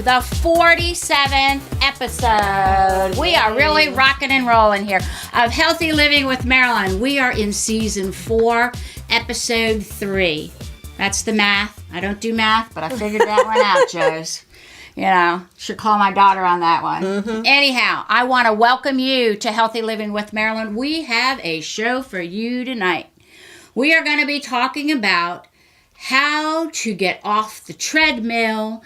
the 47th episode. We are really rocking and rolling here of Healthy Living with Marilyn. We are in season 4, episode 3. That's the math. I don't do math, but I figured that one out, Joes. You know, should call my daughter on that one. Mm-hmm. Anyhow, I want to welcome you to Healthy Living with Marilyn. We have a show for you tonight. We are going to be talking about how to get off the treadmill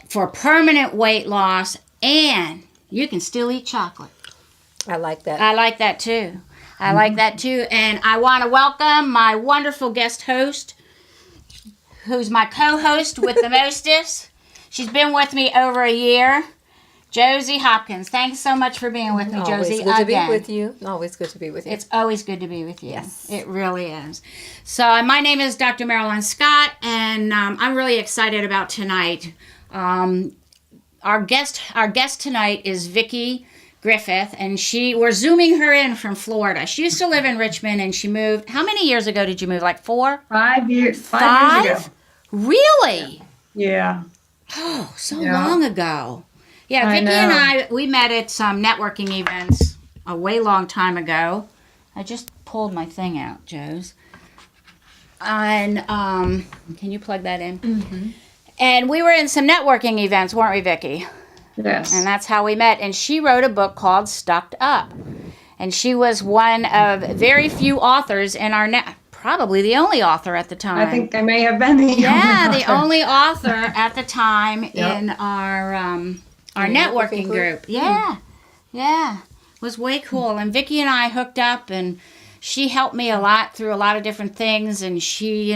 for permanent weight loss, and you can still eat chocolate. I like that. I like that too. I like that too. And I want to welcome my wonderful guest host, who's my co-host with the mostest. She's been with me over a year. Josi Hopkins. Thanks so much for being with me, Josi. Always good to be with you. Always good to be with you. It's always good to be with you. Yes. It really is. So my name is Dr. Marilyn Scott, and I'm really excited about tonight. Our guest tonight is Vickie Griffith, and we're zooming her in from Florida. She used to live in Richmond, and she moved. How many years ago did you move? Like 4? 5 years. 5 years ago. Really? Yeah. Oh, so long ago. Yeah, Vickie and we met at some networking events a way long time ago. I just pulled my thing out, Joes. And can you plug that in? Mm-hmm. And we were in some networking events, weren't we, Vickie? Yes. And that's how we met. And she wrote a book called Stuck Up. And she was one of very few authors in our probably the only author at the time. I think I may have been the only author at the time in our networking group. Yeah. It was way cool. And Vickie and I hooked up, and she helped me a lot through a lot of different things, and she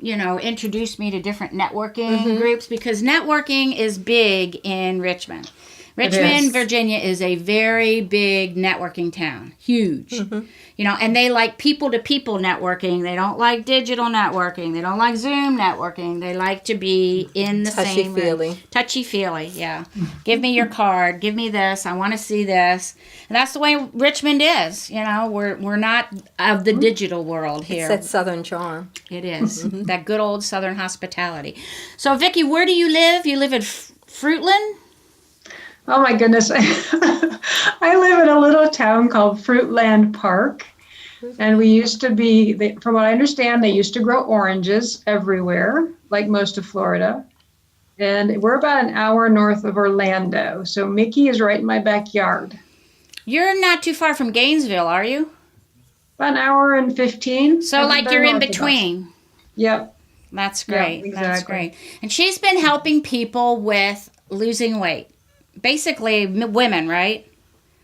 introduced me to different networking groups, because networking is big in Richmond. Richmond, Virginia is a very big networking town. Huge. Mm-hmm. And they like people-to-people networking. They don't like digital networking. They don't like Zoom networking. They like to be in the same room. Touchy-feely, yeah. Give me your card. Give me this. I want to see this. And that's the way Richmond is. We're not of the digital world here. It's that Southern charm. It is. Mm-hmm. That good old Southern hospitality. So, Vickie, where do you live? You live in Fruitland? Oh my goodness. I live in a little town called Fruitland Park. And we used to be, from what I understand, they used to grow oranges everywhere, like most of Florida. And we're about an hour north of Orlando. So Mickey is right in my backyard. You're not too far from Gainesville, are you? About an hour and 15. So like you're in between. Yep. That's great. Yep, exactly. That's great. And she's been helping people with losing weight. Basically women, right?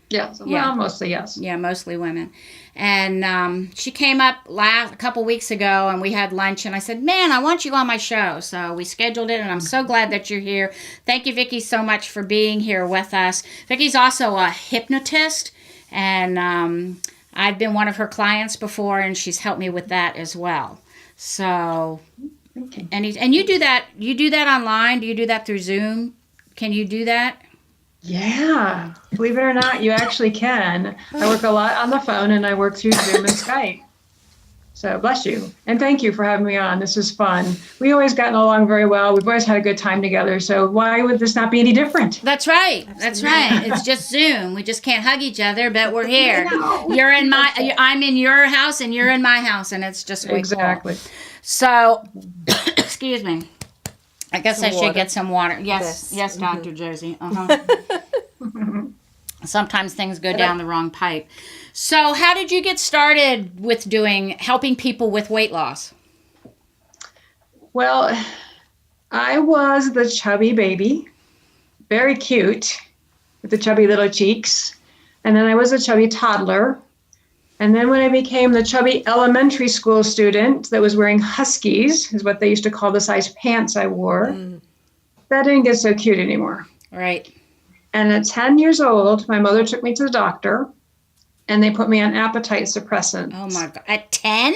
Yes. Well, mostly yes. Yeah, mostly women. And she came up a couple weeks ago, and we had lunch, and I said, man, I want you on my show. So we scheduled it, and I'm so glad that you're here. Thank you, Vickie, so much for being here with us. Vickie's also a hypnotist, and I've been one of her clients before, and she's helped me with that as well. So, and you do that online? Do you do that through Zoom? Can you do that? Yeah, believe it or not, you actually can. I work a lot on the phone, and I work through Zoom and Skype. So bless you. And thank you for having me on. This is fun. We always gotten along very well. We've always had a good time together. So why would this not be any different? That's right. Absolutely. That's right. It's just Zoom. We just can't hug each other, but we're here. You're in I'm in your house, and you're in my house, and it's just way exactly cool. So, excuse me. I guess I should get some water. Yes, Dr. Josi. Uh-huh. Sometimes things go down the wrong pipe. So how did you get started with helping people with weight loss? Well, I was the chubby baby, very cute, with the chubby little cheeks. And then I was a chubby toddler. And then when I became the chubby elementary school student that was wearing Huskies, is what they used to call the size pants I wore, that didn't get so cute anymore. Right. And at 10 years old, my mother took me to the doctor, and they put me on appetite suppressants. Oh, my God. At 10?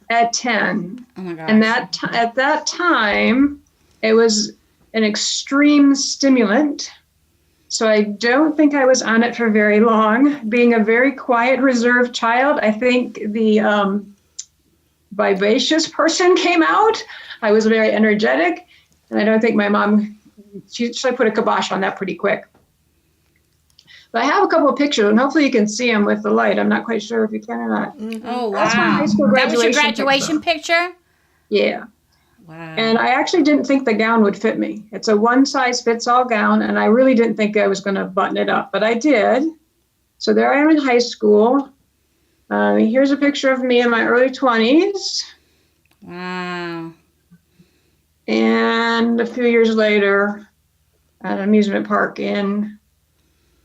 At 10. Oh, my God. And at that time, it was an extreme stimulant. So I don't think I was on it for very long. Being a very quiet, reserved child, I think the vivacious person came out. I was very energetic, and I don't think my mom she put a kibosh on that pretty quick. But I have a couple of pictures, and hopefully you can see them with the light. I'm not quite sure if you can or not. Mm-hmm. Oh, wow. That's my high school That was your graduation graduation picture? Yeah. Wow. And I actually didn't think the gown would fit me. It's a one-size-fits-all gown, and I really didn't think I was going to button it up, but I did. So there I am in high school. Here's a picture of me in my early 20s. Wow. And a few years later at an amusement park in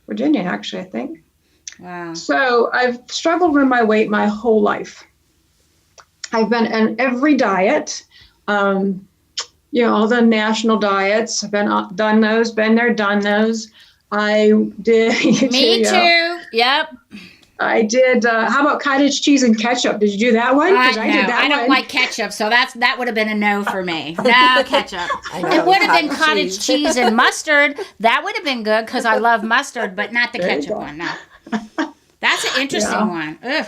Virginia, actually, I think. Wow. So I've struggled with my weight my whole life. I've been on every diet, all the national diets. I've done those, been there, done those. I did. Me too. Yep. I did. How about cottage cheese and ketchup? Did you do that one? I did that I don't one. like ketchup, so that would have been a no for me. No ketchup. It would have been cottage cheese and mustard. That would have been good because I love mustard, but not the ketchup one. No. That's an interesting one. Ugh.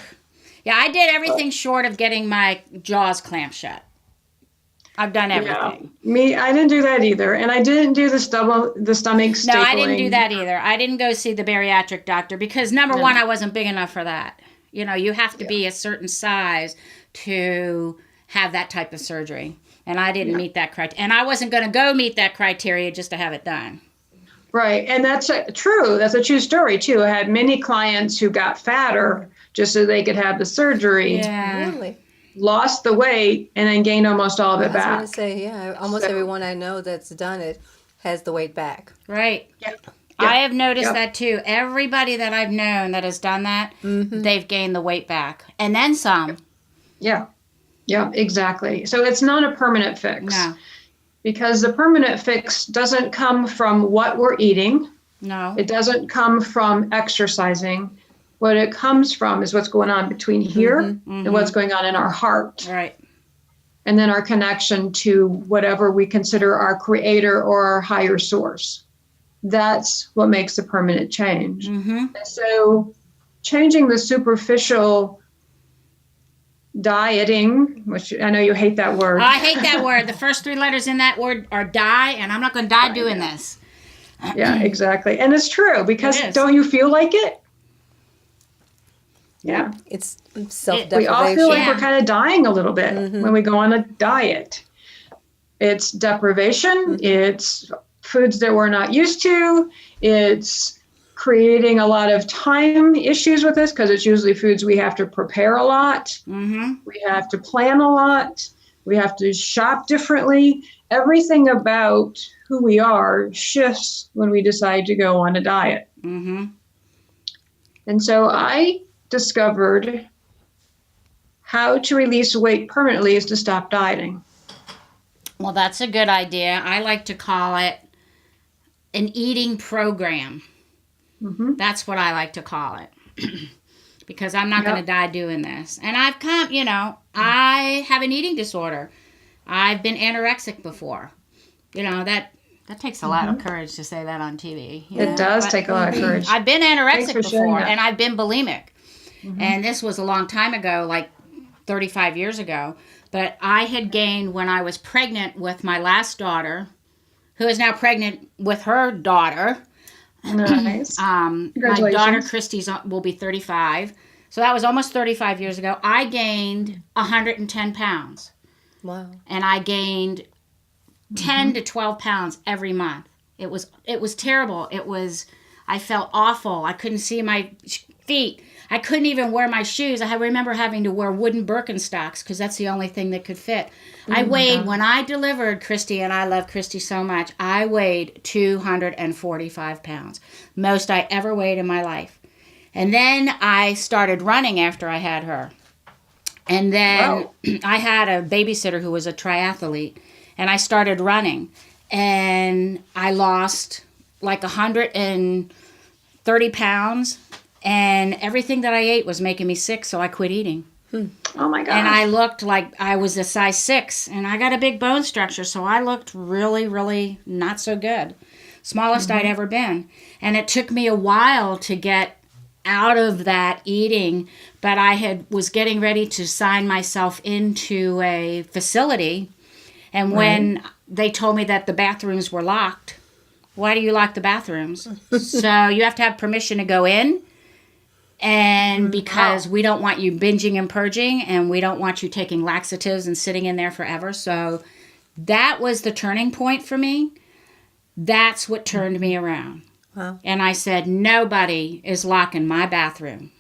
Yeah, I did everything short of getting my jaws clamped shut. I've done everything. Yeah. I didn't do that either, and I didn't do the stomach stapling. No, I didn't do that either. I didn't go see the bariatric doctor because number one, I wasn't big enough for that. You have to be a certain size to have that type of surgery, and I didn't meet that criteria. And I wasn't going to go meet that criteria just to have it done. Right, and that's true. That's a true story too. I had many clients who got fatter just so they could have the surgery. Yeah. Really? Lost the weight and then gained almost all of it back. I was going to say, almost everyone I know that's done it has the weight back. Right. Yeah. I have noticed that too. Everybody that I've known that has done that, they've gained the weight back. And then some. Yeah. Yeah, exactly. So it's not a permanent fix. No. Because the permanent fix doesn't come from what we're eating. No. It doesn't come from exercising. What it comes from is what's going on between here and what's going on in our heart. Right. And then our connection to whatever we consider our creator or our higher source. That's what makes a permanent change. And so changing the superficial dieting, which I know you hate that word. I hate that word. The first three letters in that word are die, and I'm not going to die doing this. Yeah, exactly. And it's true because don't you feel like it? Yeah. It's self-deprivation. We all feel like we're kind of dying a little bit when we go on a diet. It's deprivation. It's foods that we're not used to. It's creating a lot of time issues with us because it's usually foods we have to prepare a lot. We have to plan a lot. We have to shop differently. Everything about who we are shifts when we decide to go on a diet. And so I discovered how to release weight permanently is to stop dieting. Well, that's a good idea. I like to call it an eating program. That's what I like to call it. Because I'm not going to die doing this. And I've come, I have an eating disorder. I've been anorexic before. That takes a lot of courage to say that on TV. It does take a lot of courage. I've been anorexic before, and I've been bulimic. And this was a long time ago, like 35 years ago. But I had gained when I was pregnant with my last daughter, who is now pregnant with her daughter. Nice. My daughter Christy will be 35. So that was almost 35 years ago. I gained 110 pounds. Wow. And I gained 10 to 12 pounds every month. It was terrible. I felt awful. I couldn't see my feet. I couldn't even wear my shoes. I remember having to wear wooden Birkenstocks because that's the only thing that could fit. I weighed, when I delivered Christy, and I love Christy so much, I weighed 245 pounds. Most I ever weighed in my life. And then I started running after I had her. And then I had a babysitter who was a triathlete. And I started running. And I lost like 130 pounds. And everything that I ate was making me sick, so I quit eating. Oh, my God. And I looked like I was a size 6. And I got a big bone structure, so I looked really, really not so good. Smallest I'd ever been. And it took me a while to get out of that eating, but I was getting ready to sign myself into a facility. And when they told me that the bathrooms were locked, why do you lock the bathrooms? So you have to have permission to go in. And because we don't want you binging and purging, and we don't want you taking laxatives and sitting in there forever. So that was the turning point for me. That's what turned me around. Wow. And I said, nobody is locking my bathroom.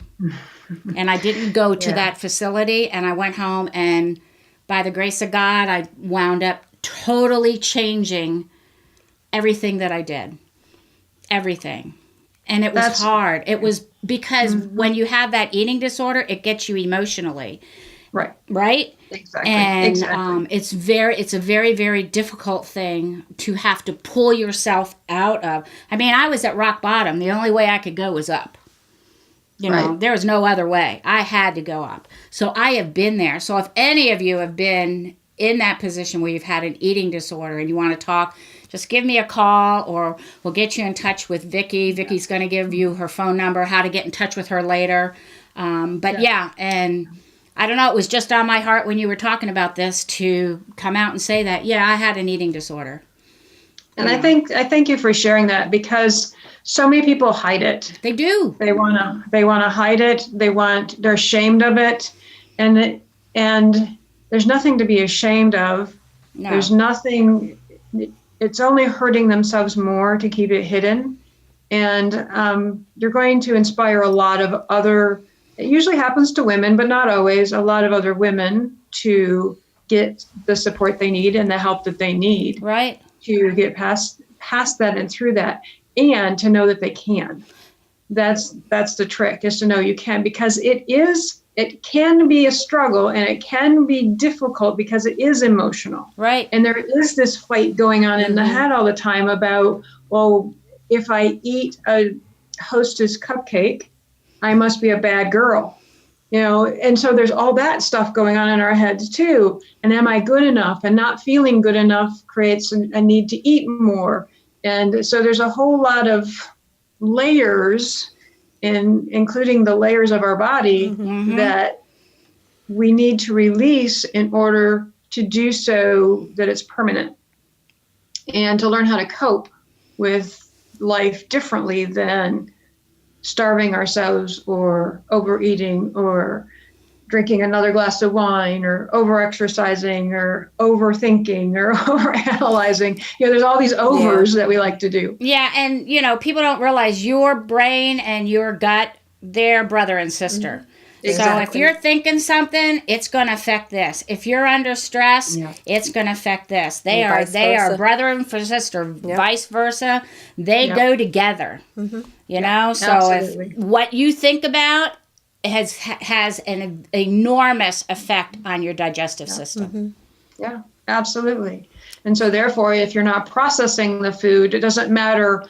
And I didn't go to that facility, and I went home, and by the grace of God, I wound up totally changing everything that I did. Everything. And it was hard. It was because when you have that eating disorder, it gets you emotionally. Right. Right? Exactly. And it's a very, very difficult thing to have to pull yourself out of. I mean, I was at rock bottom. The only way I could go was up. You know, there was no other way. I had to go up. So I have been there. So if any of you have been in that position where you've had an eating disorder and you want to talk, just give me a call, or we'll get you in touch with Vickie. Vickie's going to give you her phone number, how to get in touch with her later. And I don't know, it was just on my heart when you were talking about this to come out and say that, I had an eating disorder. And I thank you for sharing that, because so many people hide it. They do. They want to hide it. They're ashamed of it. And there's nothing to be ashamed of. No. There's nothing. It's only hurting themselves more to keep it hidden. And you're going to inspire a lot of other, it usually happens to women, but not always, a lot of other women to get the support they need and the help that they need. Right. To get past that and through that, and to know that they can. That's the trick, is to know you can, because it can be a struggle, and it can be difficult because it is emotional. Right. And there is this fight going on in the head all the time about, well, if I eat a Hostess cupcake, I must be a bad girl. And so there's all that stuff going on in our heads too. And am I good enough? And not feeling good enough creates a need to eat more. And so there's a whole lot of layers, including the layers of our body, that we need to release in order to do so that it's permanent, and to learn how to cope with life differently than starving ourselves, or overeating, or drinking another glass of wine, or over-exercising, or overthinking, or overanalyzing. There's all these overs that we like to do. Yeah, and, people don't realize your brain and your gut, they're brother and sister. Exactly. So if you're thinking something, it's going to affect this. If you're under stress, it's going to affect this. They are brother and sister, vice versa. They go together. You know, so absolutely. If what you think about has an enormous effect on your digestive system. Yeah, absolutely. And so therefore, if you're not processing the food, it doesn't matter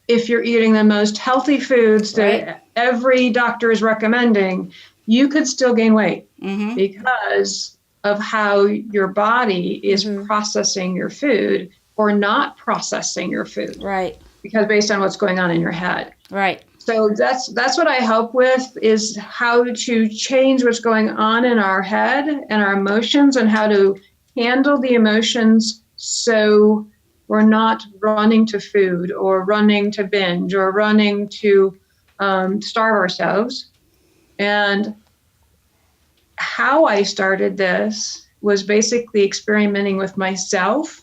if you're eating the most healthy foods that every doctor is recommending, you could still gain weight because of how your body is processing your food or not processing your food. Right. Because based on what's going on in your head. Right. So that's what I help with, is how to change what's going on in our head and our emotions, and how to handle the emotions so we're not running to food, or running to binge, or running to starve ourselves. And how I started this was basically experimenting with myself.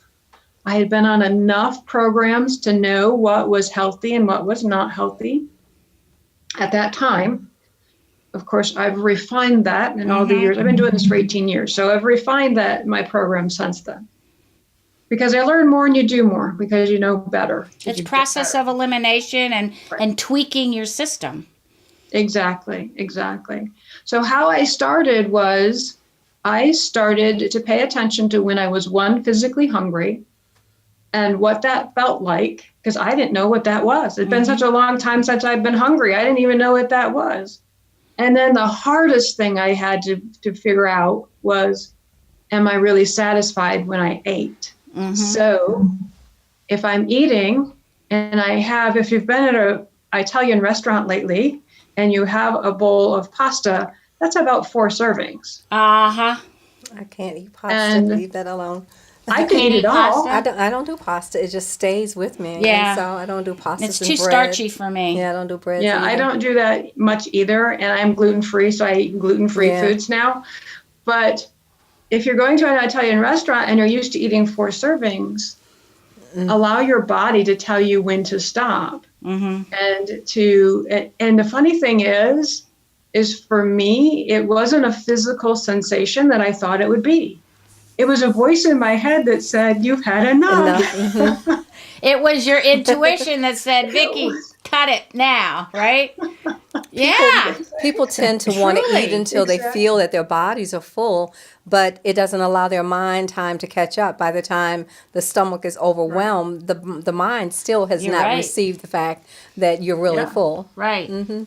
I had been on enough programs to know what was healthy and what was not healthy at that time. Of course, I've refined that in all the years. I've been doing this for 18 years. So I've refined that in my program since then. Because I learn more and you do more, because you know better. It's process of elimination and tweaking your system. Exactly. So how I started was, I started to pay attention to when I was, one, physically hungry, and what that felt like, because I didn't know what that was. It's been such a long time since I've been hungry. I didn't even know what that was. And then the hardest thing I had to figure out was, am I really satisfied when I ate? So if I'm eating and if you've been at an Italian restaurant lately and you have a bowl of pasta, that's about 4 servings. I can't eat pasta, leave that alone. I could eat it all. I don't do pasta. It just stays with me. Yeah. And so I don't do pasta. It's too starchy for me. Yeah, I don't do bread. Yeah, I don't do that much either, and I'm gluten-free, so I eat gluten-free foods now. But if you're going to an Italian restaurant and you're used to eating 4 servings, allow your body to tell you when to stop. Mm-hmm. And the funny thing is for me, it wasn't a physical sensation that I thought it would be. It was a voice in my head that said, "You've had enough." Mm-hmm. It was your intuition that said, "Vickie, cut it now," right? People tend to want to eat until they feel that their bodies are full, but it doesn't allow their mind time to catch up. By the time the stomach is overwhelmed, the mind still has not received the fact that you're really full. Right. Mm-hmm.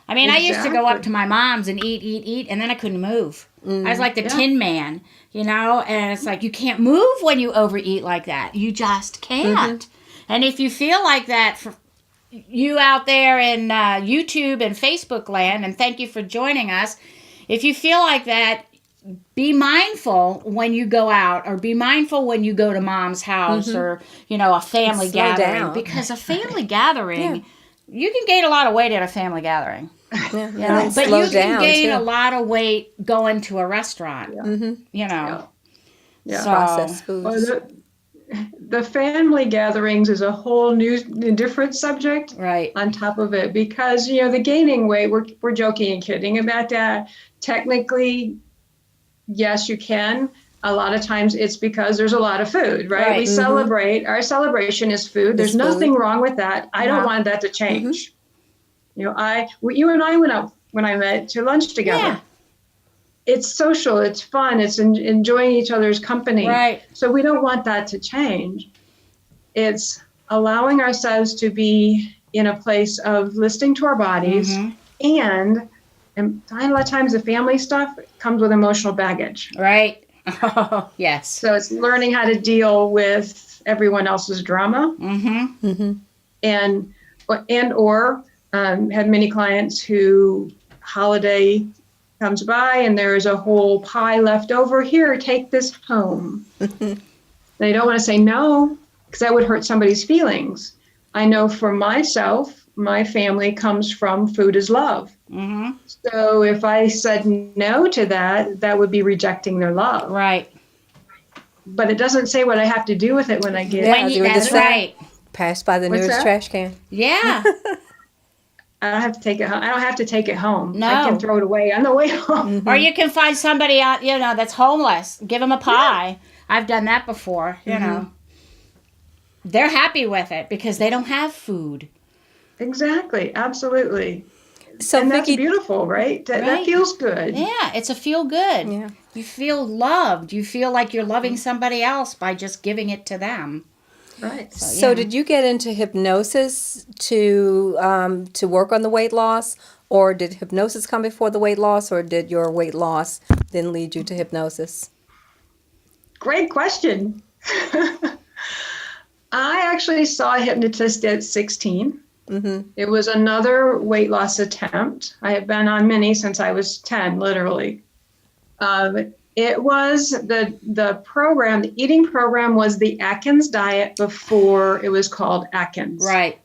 I mean, I used to go up to my mom's and eat, and then I couldn't move. I was like the Tin Man, and it's like you can't move when you overeat like that. You just can't. Mm-hmm. And if you feel like that, for you out there in YouTube and Facebook land, and thank you for joining us, if you feel like that, be mindful when you go out, or be mindful when you go to mom's house, or, a family gathering. Because a family gathering, you can gain a lot of weight at a family gathering. Yeah. But you can gain a lot of weight going to a restaurant, Yeah. So, processed foods. Well, the family gatherings is a whole new, different subject on top of it, because, the gaining weight, we're joking and kidding about that. Technically, yes, you can. A lot of times it's because there's a lot of food, right? We celebrate. Our celebration is food. There's nothing wrong with that. I don't want that to change. You and I went out when I met to lunch together. Yeah. It's social, it's fun, it's enjoying each other's company. Right. So we don't want that to change. It's allowing ourselves to be in a place of listening to our bodies, and a lot of times the family stuff comes with emotional baggage. Right. Oh, yes. So it's learning how to deal with everyone else's drama. And had many clients who holiday comes by and there's a whole pie left over. Here, take this home. They don't want to say no, because that would hurt somebody's feelings. I know for myself, my family comes from food is love. So if I said no to that, that would be rejecting their love. Right. But it doesn't say what I have to do with it when I get it. That's right. Pass by the nearest trash can. Yeah. I don't have to take it home. I don't have to take it home. No. I can throw it away on the way home. Or you can find somebody out, that's homeless. Give them a pie. Yeah. I've done that before, They're happy with it because they don't have food. Exactly. Absolutely. So and that's Vickie, beautiful, right? That feels good. Yeah, it's a feel good. Yeah. You feel loved. You feel like you're loving somebody else by just giving it to them. Right. So did you get into hypnosis to work on the weight loss, or did hypnosis come before the weight loss, or did your weight loss then lead you to hypnosis? Great question. I actually saw a hypnotist at 16. It was another weight loss attempt. I have been on many since I was 10, literally. It was the program, the eating program was the Atkins diet before it was called Atkins. Right.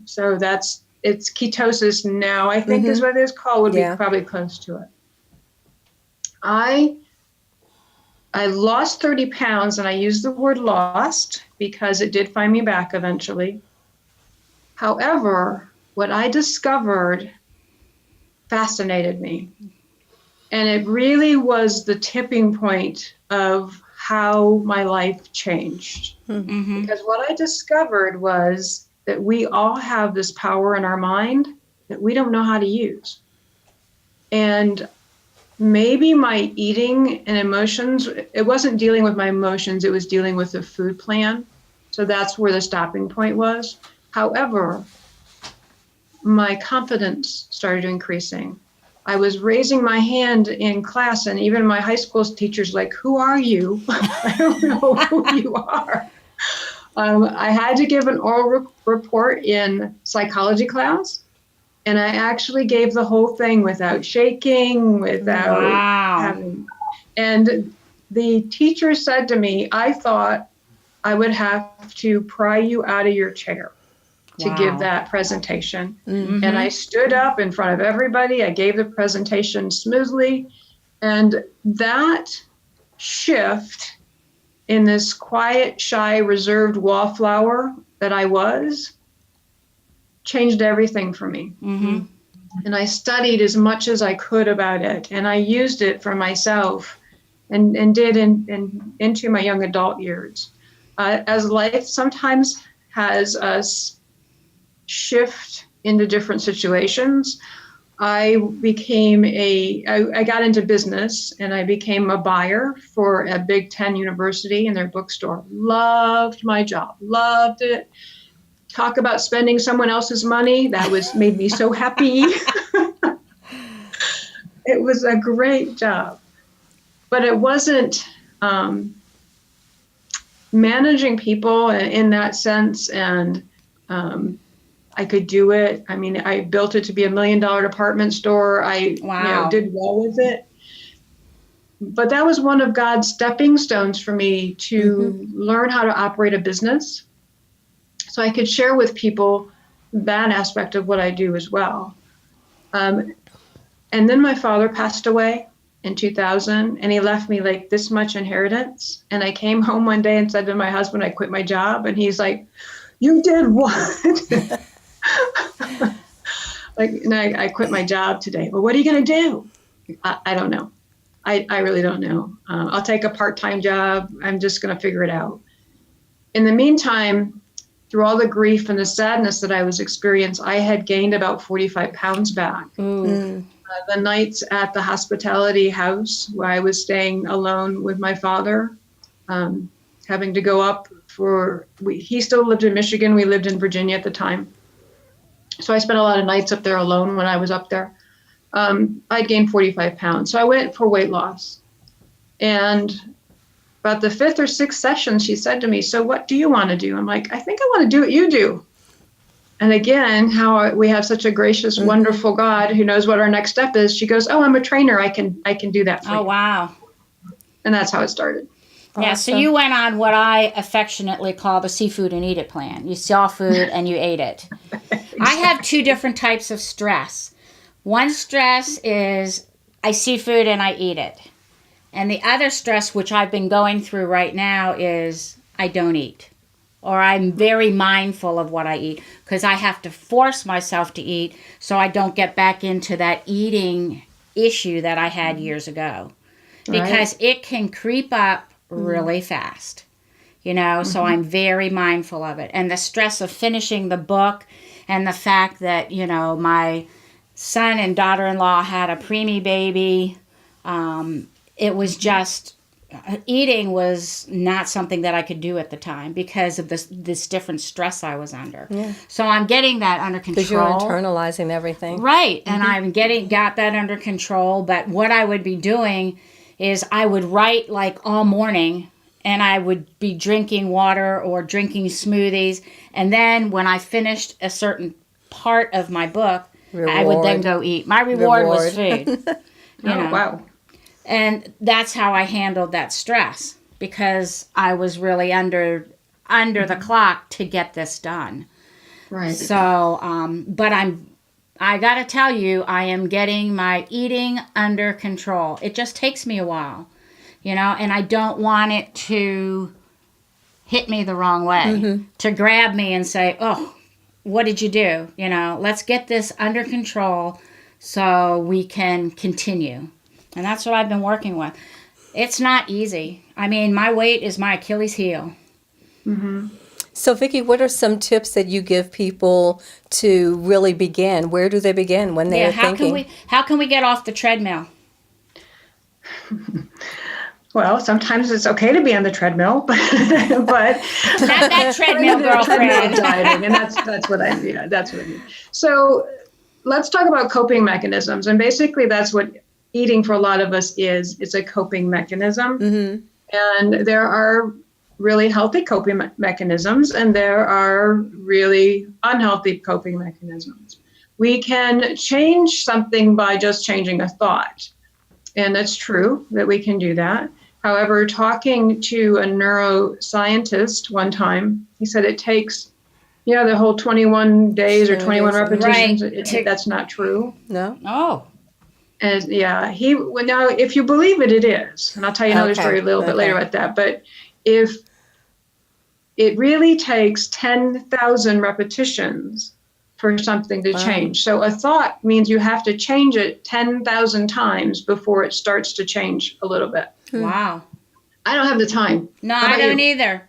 So it's ketosis now, I think is what it's called, would be probably close to it. I lost 30 pounds, and I use the word lost because it did find me back eventually. However, what I discovered fascinated me. And it really was the tipping point of how my life changed. Because what I discovered was that we all have this power in our mind that we don't know how to use. And maybe my eating and emotions, it wasn't dealing with my emotions, it was dealing with the food plan. So that's where the stopping point was. However, my confidence started increasing. I was raising my hand in class, and even my high school teachers like, "Who are you?" I don't know who you are. I had to give an oral report in psychology class, and I actually gave the whole thing without shaking, without having. And the teacher said to me, I thought I would have to pry you out of your chair to give that presentation. And I stood up in front of everybody. I gave the presentation smoothly. And that shift in this quiet, shy, reserved wallflower that I was changed everything for me. And I studied as much as I could about it. And I used it for myself and did into my young adult years. As life sometimes has us shift into different situations, I got into business and I became a buyer for a Big Ten university in their bookstore. Loved my job, loved it. Talk about spending someone else's money. That made me so happy. It was a great job, but it wasn't managing people in that sense. And I could do it. I mean, I built it to be $1 million department store. I did well with it. But that was one of God's stepping stones for me to learn how to operate a business. So I could share with people that aspect of what I do as well. And then my father passed away in 2000, and he left me like this much inheritance. And I came home one day and said to my husband, I quit my job. And he's like, you did what? I quit my job today. Well, what are you going to do? I don't know. I really don't know. I'll take a part-time job. I'm just going to figure it out. In the meantime, through all the grief and the sadness that I was experiencing, I had gained about 45 pounds back. The nights at the hospitality house where I was staying alone with my father, having to go up he still lived in Michigan. We lived in Virginia at the time. So I spent a lot of nights up there alone when I was up there. I'd gained 45 pounds. So I went for weight loss. And about the 5th or 6th session, she said to me, so what do you want to do? I'm like, I think I want to do what you do. And again, how we have such a gracious, wonderful God who knows what our next step is. She goes, oh, I'm a trainer. I can do that for you. Oh, wow. And that's how it started. Yeah, Awesome. so you went on what I affectionately call the seafood and eat it plan. You saw food and you ate it. Exactly. I have 2 different types of stress. One stress is I see food and I eat it. And the other stress, which I've been going through right now, is I don't eat. Or I'm very mindful of what I eat because I have to force myself to eat so I don't get back into that eating issue that I had years ago. Because it can creep up really fast, so I'm very mindful of it. And the stress of finishing the book and the fact that, my son and daughter-in-law had a preemie baby, it was just, eating was not something that I could do at the time because of this different stress I was under. Yeah. So I'm getting that under control. Because you're internalizing everything. Right, and I've got that under control, but what I would be doing is I would write like all morning and I would be drinking water or drinking smoothies. And then when I finished a certain part of my book, I would then go eat. My reward was food. Wow. And that's how I handled that stress because I was really under the clock to get this done. Right. So, but I got to tell you, I am getting my eating under control. It just takes me a while, and I don't want it to hit me the wrong way, to grab me and say, oh, what did you do? Let's get this under control so we can continue. And that's what I've been working with. It's not easy. I mean, my weight is my Achilles heel. So, Vickie, what are some tips that you give people to really begin? Where do they begin when they're thinking? How can we get off the treadmill? Well, sometimes it's okay to be on the treadmill, but not that treadmill, girlfriend. Dieting, and that's what I mean. That's what I mean. So, let's talk about coping mechanisms, and basically, that's what eating for a lot of us is. It's a coping mechanism, and there are really healthy coping mechanisms, and there are really unhealthy coping mechanisms. We can change something by just changing a thought, and it's true that we can do that. However, talking to a neuroscientist one time, he said it takes, the whole 21 days or 21 repetitions. Right. That's not true. No. Oh. And now if you believe it, it is. And I'll tell you another story a little bit later about that. But if it really takes 10,000 repetitions for something to change. So a thought means you have to change it 10,000 times before it starts to change a little bit. Wow. I don't have the time. No, I don't either.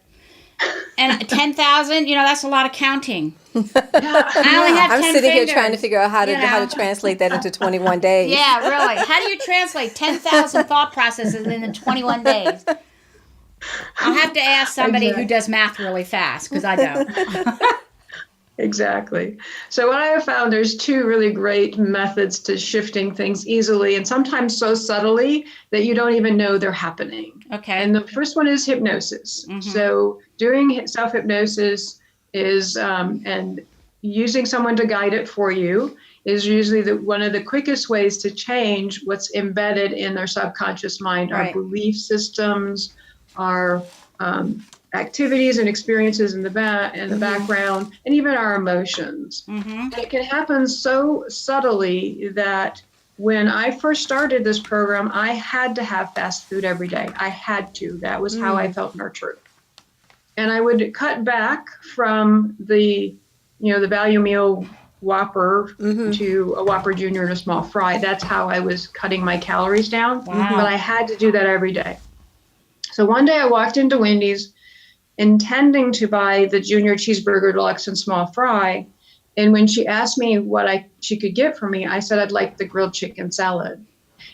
And 10,000, that's a lot of counting. I only have 10 I'm sitting fingers, here trying to figure out how to translate that into 21 days. Yeah, really. How do you translate 10,000 thought processes in 21 days? I'll have to ask somebody who does math really fast, because I don't. Exactly. So what I have found, there's two really great methods to shifting things easily and sometimes so subtly that you don't even know they're happening. Okay. And the first one is hypnosis. Mm-hmm. So doing self-hypnosis is, and using someone to guide it for you is usually one of the quickest ways to change what's embedded in their subconscious mind, our belief systems, our activities and experiences in the background, and even our emotions. Mm-hmm. And it can happen so subtly that when I first started this program, I had to have fast food every day. I had to. That was how I felt nurtured. And I would cut back from the value meal Whopper to a Whopper Junior and a small fry. That's how I was cutting my calories down. Wow. But I had to do that every day. So one day I walked into Wendy's intending to buy the junior cheeseburger, deluxe, and small fry. And when she asked me what she could get for me, I said I'd like the grilled chicken salad.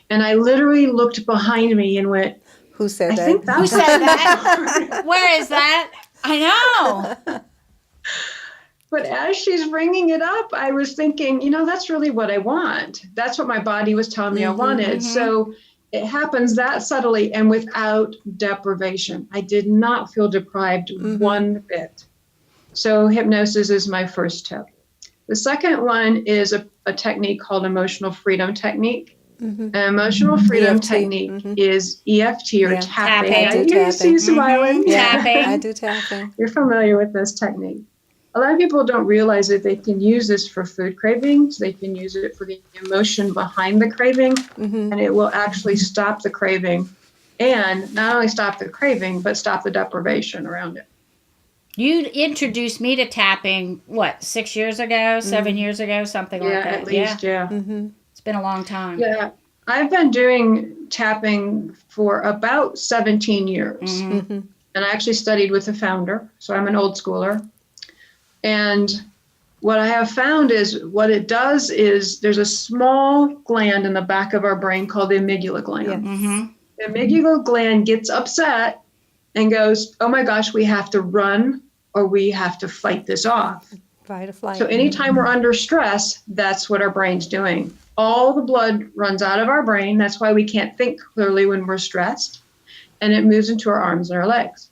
And I literally looked behind me and went, Who said that? Who said that? Where is that? I know. But as she's bringing it up, I was thinking, that's really what I want. That's what my body was telling me I wanted. Mm-hmm. So it happens that subtly and without deprivation. I did not feel deprived one bit. So hypnosis is my first tip. The second one is a technique called emotional freedom technique. Mm-hmm. Emotional freedom technique is EFT or tapping. You see you smiling. Tapping. I do tapping. You're familiar with this technique. A lot of people don't realize that they can use this for food cravings. They can use it for the emotion behind the craving, and it will actually stop the craving. And not only stop the craving, but stop the deprivation around it. You introduced me to tapping, 6 years ago, 7 years ago, something like that? At least, yeah. Mm-hmm. It's been a long time. Yeah. I've been doing tapping for about 17 years. Mm-hmm. And I actually studied with the founder, so I'm an old schooler. And what I have found is what it does is there's a small gland in the back of our brain called the amygdala gland. Yeah. Mm-hmm. The amygdala gland gets upset and goes, oh my gosh, we have to run or we have to fight this off. Fight or flight. So anytime we're under stress, that's what our brain's doing. All the blood runs out of our brain. That's why we can't think clearly when we're stressed. And it moves into our arms and our legs.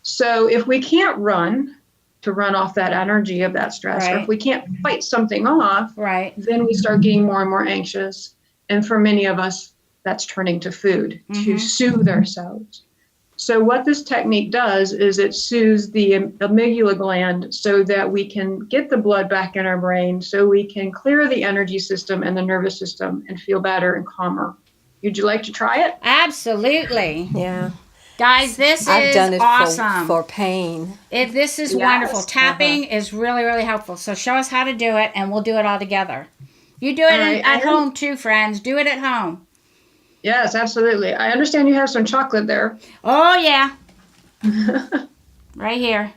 So if we can't run to run off that energy of that stress, or if we can't fight something off, then we start getting more and more anxious. And for many of us, that's turning to food to soothe ourselves. So what this technique does is it soothes the amygdala gland so that we can get the blood back in our brain, so we can clear the energy system and the nervous system and feel better and calmer. Would you like to try it? Absolutely. Yeah. Guys, this I've is done it awesome. For pain. This is wonderful. Tapping is really, really helpful. So show us how to do it, and we'll do it all together. You do it at home too, friends. Do it at home. Yes, absolutely. I understand you have some chocolate there. Oh, yeah. Right here.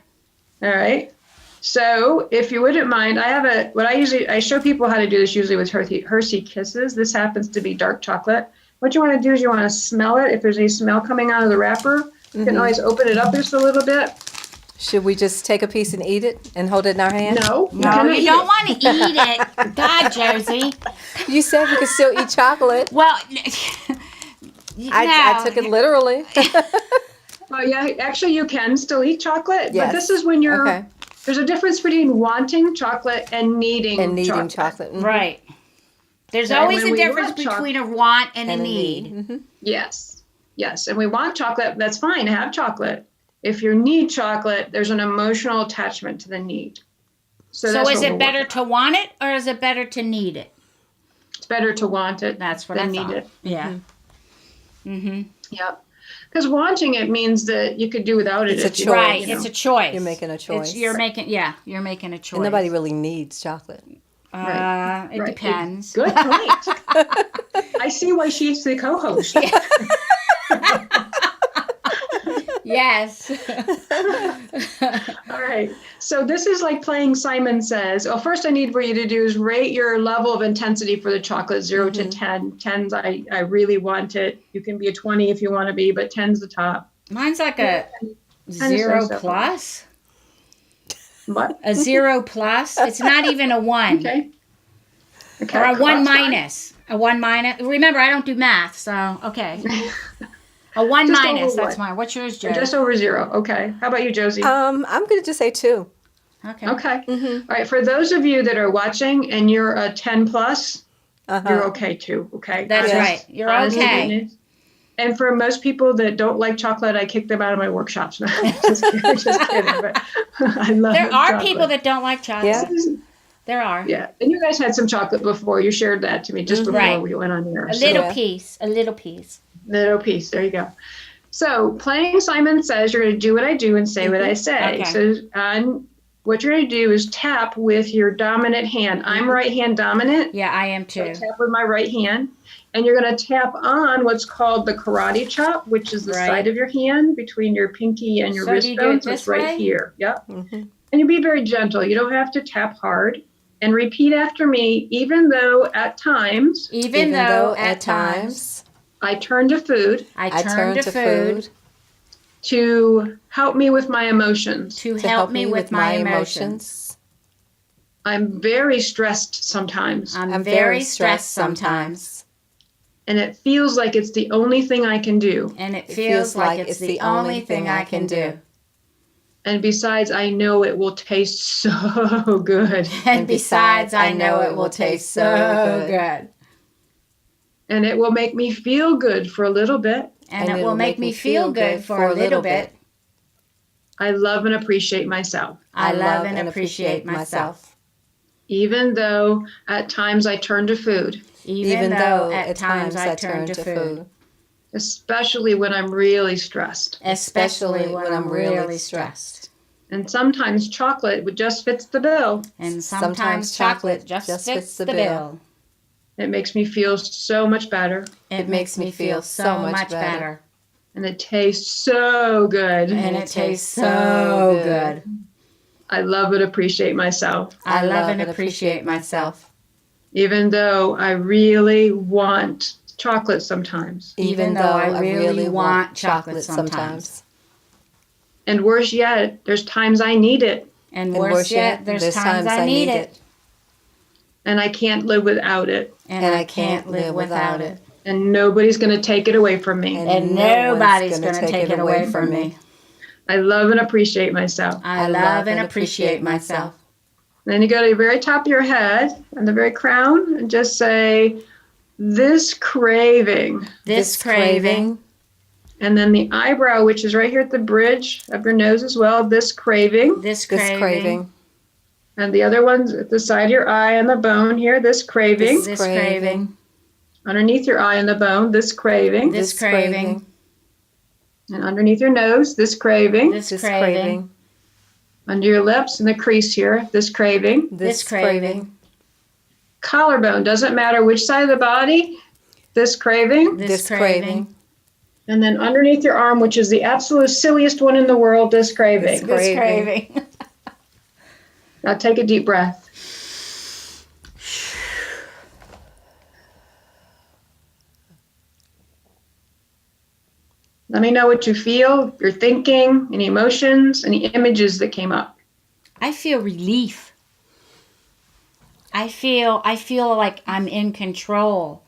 All right. So if you wouldn't mind, I show people how to do this usually with Hershey Kisses. This happens to be dark chocolate. What you want to do is you want to smell it. If there's any smell coming out of the wrapper, you can always open it up just a little bit. Should we just take a piece and eat it and hold it in our hand? No, you don't want to eat it. God, Josie. You said you could still eat chocolate. Well, I took it literally. Well, yeah, actually you can still eat chocolate, but this is when you're, there's a difference between wanting chocolate and needing chocolate. Mm-hmm. Right. There's always a difference between a want and a need. Mm-hmm. Yes. Yes, and we want chocolate. That's fine. Have chocolate. If you need chocolate, there's an emotional attachment to the need. So that's is what it we're better working to want it or is it better to need it? on. It's better to want it That's what than I need thought. it. Yeah. Mm-hmm. Yep. Because wanting it means that you could do without it. It's a if you- choice. Right. you know. It's a choice. You're making a choice. You're making a choice. And nobody really needs chocolate. Right. It depends. Good point. I see why she's the co-host. Yes. All right. So this is like playing Simon Says. Well, first I need for you to do is rate your level of intensity for the chocolate, 0 to 10. 10's I really want it. You can be a 20 if you want to be, but 10's the top. Mine's like a 0 plus. What? A 0 plus. It's not even a 1. Okay. Or a 1 that's fine. minus. A 1 minus. Remember, I don't do math, so okay. A 1 Just minus. over That's one. mine. What's yours, Joe? Just over 0. Okay. How about you, Josie? I'm going to just say 2. Okay. Okay. All right. For those of you that are watching and you're a 10 plus, you're okay too. Okay. That's right. You're Honest to okay. goodness. And for most people that don't like chocolate, I kick them out of my workshops. No, just kidding. But I love There are chocolate. people that don't like chocolate. Yeah. There are. Yeah. And you guys had some chocolate before. You shared that to me just before Right. we went on the air. A So, little piece. A little piece. little piece. There you go. So playing Simon Says, you're going to do what I do and say what I say. Okay. So what you're going to do is tap with your dominant hand. I'm right hand dominant. Yeah, I am too. So tap with my right hand. And you're going to tap on what's called the karate chop, which is the Right. side of your hand between your pinky and your So wrist do you do bone. it So it's this right way? here. Yep. Mm-hmm. And you be very gentle. You don't have to tap hard. And repeat after me, even though at times Even though at times I turn to food I turn to food to help me with my emotions. to help me with my emotions. I'm very stressed sometimes. I'm very stressed sometimes. And it feels like it's the only thing I can do. And it feels like it's the only thing I can do. And besides, I know it will taste so good. And besides, I know it will taste so good. And it will make me feel good for a little bit. And it will make me feel good for a little bit. I love and appreciate myself. I love and appreciate myself. Even though at times I turn to food. Even though at times I turn to food. Especially when I'm really stressed. Especially when I'm really stressed. And sometimes chocolate just fits the bill. And sometimes chocolate just fits the bill. It makes me feel so much better. It makes me feel so much better. And it tastes so good. And it tastes so good. I love and appreciate myself. I love and appreciate myself. Even though I really want chocolate sometimes. Even though I really want chocolate sometimes. And worse yet, there's times I need it. And worse yet, there's times I need it. And I can't live without it. And I can't live without it. And nobody's going to take it away from me. And nobody's going to take it away from me. I love and appreciate myself. I love and appreciate myself. Then you go to the very top of your head and the very crown and just say, this craving. This craving. And then the eyebrow, which is right here at the bridge of your nose as well, this craving. This This craving. craving. And the other one's at the side of your eye and the bone here, this craving. This craving. Underneath your eye and the bone, this craving. This craving. And underneath your nose, this craving. This This craving. craving. Under your lips and the crease here, this craving. This craving. Collarbone, doesn't matter which side of the body, this craving. This craving. And then underneath your arm, which is the absolute silliest one in the world, this craving. This craving. Now take a deep breath. Let me know what you feel, your thinking, any emotions, any images that came up. I feel relief. I feel like I'm in control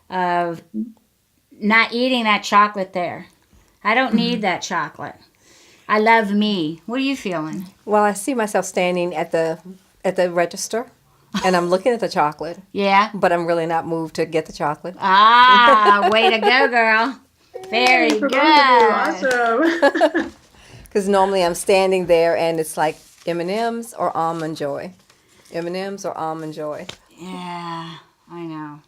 of not eating that chocolate there. I don't need that chocolate. I love me. What are you feeling? Well, I see myself standing at the register, and I'm looking at the chocolate, Yeah. but I'm really not moved to get the chocolate. Ah, way to go, girl. Very for good. both of you. Awesome. Because normally I'm standing there and it's like M&M's or Almond Joy. M&M's or Almond Joy. Yeah, I know.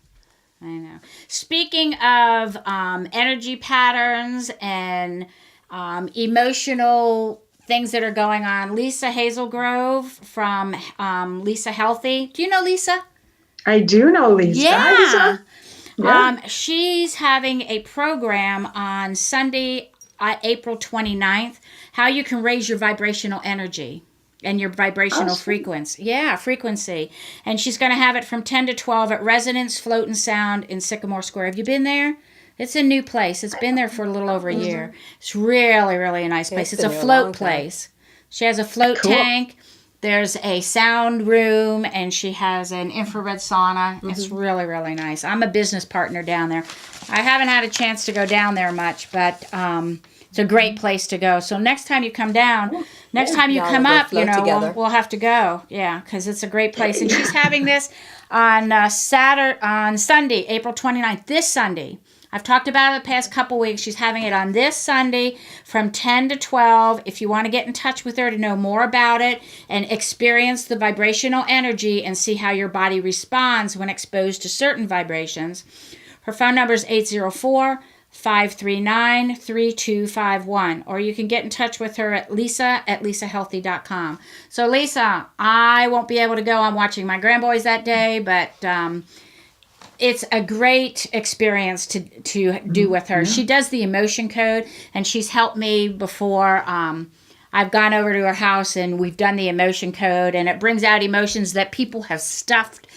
Speaking of energy patterns and emotional things that are going on, Lisa Hazelgrove from Lisa Healthy. Do you know Lisa? I do know Lisa. Yeah. Hi, Lisa. Yeah. She's having a program on Sunday, April 29th, how you can raise your vibrational energy and your vibrational frequency. Yeah, frequency. And she's going to have it from 10 to 12 at Resonance Float and Sound in Sycamore Square. Have you been there? It's a new place. It's been there for a little over a year. It's really, really a nice place. It's a float place. She has a float tank. There's a sound room, and she has an infrared sauna. It's really, really nice. I'm a business partner down there. I haven't had a chance to go down there much, but it's a great place to go. So next time you come down, next time you come up, we'll have to go. Yeah, because it's a great place. And she's having this on Sunday, April 29th, this Sunday. I've talked about it the past couple weeks. She's having it on this Sunday from 10 to 12. If you want to get in touch with her to know more about it and experience the vibrational energy and see how your body responds when exposed to certain vibrations, her phone number is 804-539-3251. Or you can get in touch with her at lisa@lisahealthy.com. So, Lisa, I won't be able to go. I'm watching my grandboys that day, but it's a great experience to do with her. She does the emotion code, and she's helped me before. I've gone over to her house, and we've done the emotion code, and it brings out emotions that people have stuffed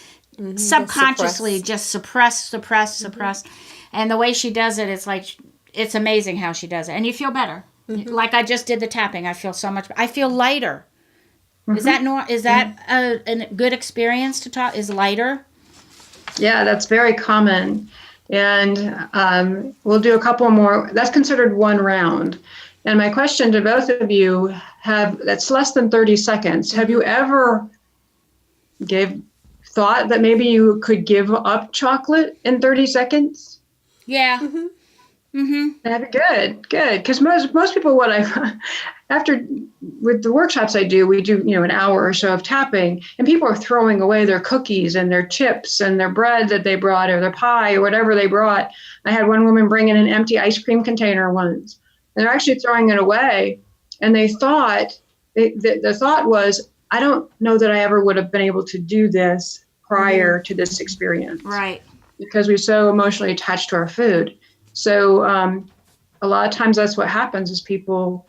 subconsciously, just suppressed. And the way she does it, it's amazing how she does it. And you feel better. Like I just did the tapping. I feel so much. I feel lighter. Is that a good experience to talk? Is lighter? Yeah, that's very common. And we'll do a couple more. That's considered one round. And my question to both of you that's less than 30 seconds. Have you ever thought that maybe you could give up chocolate in 30 seconds? Yeah. That'd be good. Because most people, with the workshops I do, we do, an hour or so of tapping, and people are throwing away their cookies and their chips and their bread that they brought or their pie or whatever they brought. I had one woman bring in an empty ice cream container once, and they're actually throwing it away. And they thought, the thought was, I don't know that I ever would have been able to do this prior to this experience. Right. Because we're so emotionally attached to our food. So a lot of times that's what happens is people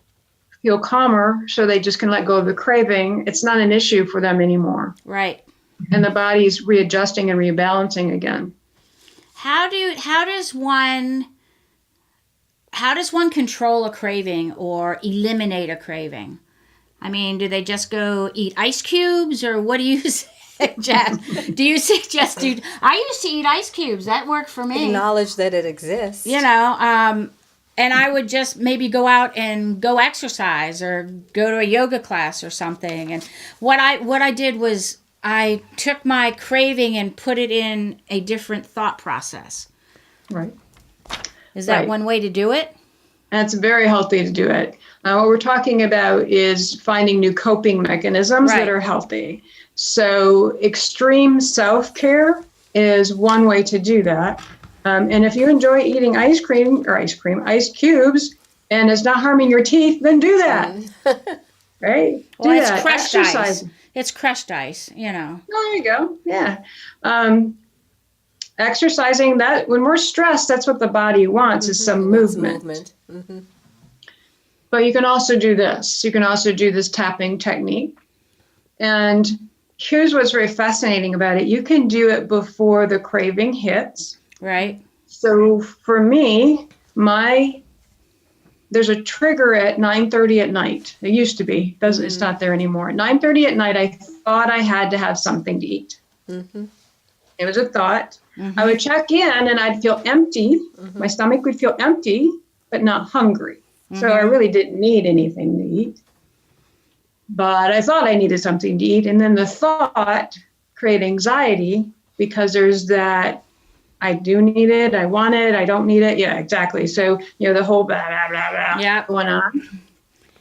feel calmer, so they just can let go of the craving. It's not an issue for them anymore. Right. And the body's readjusting and rebalancing again. How does one control a craving or eliminate a craving? I mean, do they just go eat ice cubes, or what do you suggest? Do you suggest I used to eat ice cubes. That worked for me. Acknowledge that it exists. And I would just maybe go out and go exercise or go to a yoga class or something. And what I did was I took my craving and put it in a different thought process. Right. Is that one way to do it? That's very healthy to do it. What we're talking about is finding new coping mechanisms that are healthy. So extreme self-care is one way to do that. And if you enjoy eating ice cubes, and it's not harming your teeth, then do that. Right? Well, it's crushed ice. It's crushed ice, There you go. Yeah. Exercising, that when we're stressed, that's what the body wants is some movement. But you can also do this. You can also do this tapping technique. And here's what's very fascinating about it. You can do it before the craving hits. Right. So for me, there's a trigger at 9:30 at night. It used to be. It's not there anymore. At 9:30 at night, I thought I had to have something to eat. It was a thought. I would check in and I'd feel empty. My stomach would feel empty, but not hungry. So I really didn't need anything to eat. But I thought I needed something to eat. And then the thought created anxiety because there's that I do need it. I want it. I don't need it. Yeah, exactly. So, the whole blah, blah, blah, blah going on.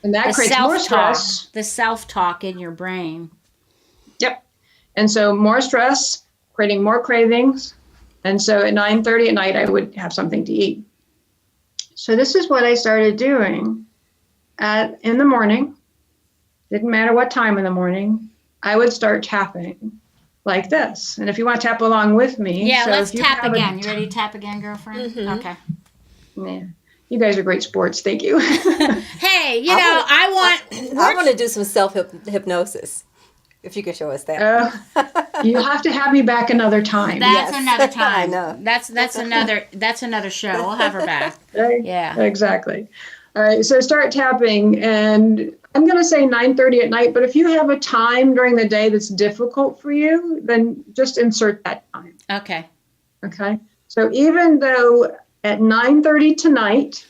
And that creates more stress. The self-talk in your brain. Yep. And so more stress, creating more cravings. And so at 9:30 at night, I would have something to eat. So this is what I started doing in the morning. Didn't matter what time in the morning. I would start tapping like this. And if you want to tap along with me. Yeah, let's tap again. You ready to tap again, girlfriend? Mm-hmm. Okay. Yeah. You guys are great sports. Thank you. Hey, I want to do some self-hypnosis. If you could show us that. You have to have me back another time. That's another time. I know. That's another show. We'll have her back. Right? Yeah. Exactly. All right. So start tapping, and I'm going to say 9:30 at night. But if you have a time during the day that's difficult for you, then just insert that time. Okay. Okay. So even though at 9:30 tonight.